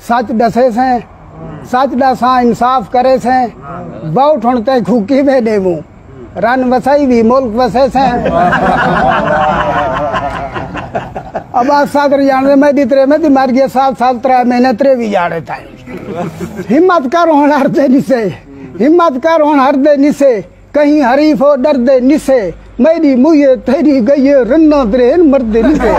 सच दसे से सच दसा इंसाफ करे से बहुत उणते खूकी में देवू रन वसाई भी मुल्क वसे से अब आज सागर जाने में दितरे में दी मार गया 7 साल 3 महीने 3 भी जाड़े था हिम्मत कर होन हर दे निसे हिम्मत कर होन हर दे निसे कहीं हरीफ हो डर दे निसे मेरी मुये तेरी गई रन्ना तेरे मर्दे निसे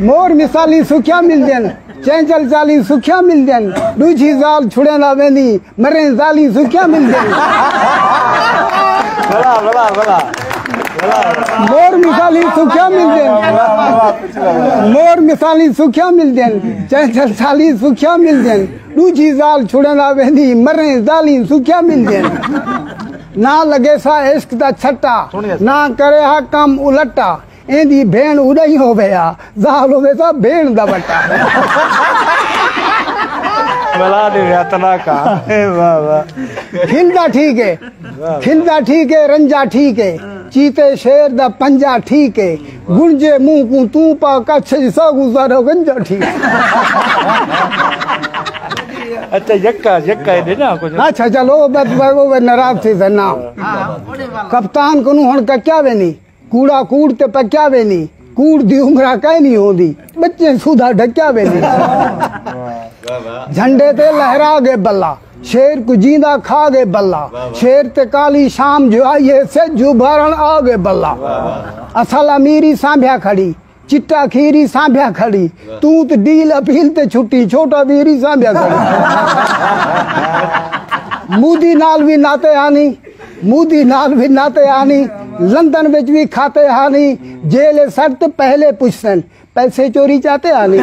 मोर मिसाली सुखिया मिल जन चंचल चाली सुखिया मिल जन दूजी जाल छुड़े ना वेंदी मरे जाली सुखिया मिल जन भला मोर मिसाली सुखिया मिल जन मोर मिसाली सुखिया मिल जन चंचल चाली सुखिया मिल जन दूजी जाल छुड़े ना वेंदी मरे जाली सुखिया मिल जन ना लगे सा इश्क दा छट्टा ना करे हा काम उलटा एंदी भेण उड़ई हो गया जाल हो गया भेण दा बट्टा बला दे यातना का वाह वाह खिलदा ठीक है रंजा ठीक है चीते शेर दा पंजा ठीक है गुंजे मुंह को तू पा कच्छ सा गुजारो गंजा ठीक अच्छा यक्का दे ना कुछ अच्छा चलो बस वो नाराज थी ना कप्तान को हुन क्या वे नहीं कूड़ा कूड़ ते पक्या वे नहीं कूड़ दी उमरा कहीं नहीं होती बच्चे सुधा ढक्या वे नहीं झंडे ते लहरा गए बल्ला शेर को जींदा खा गए बल्ला शेर ते काली शाम जो आइए से जुभरण आ गए बल्ला असल अमीरी सांभ्या खड़ी चिट्टा खीरी सांभ्या खड़ी तू तो डील अपील ते छुट्टी छोटा वीरी सांभ्या खड़ी मोदी नाल भी नाते आनी लंदन में भी खाते आनी जेल शर्त पहले पुछन पैसे चोरी चाहते आनी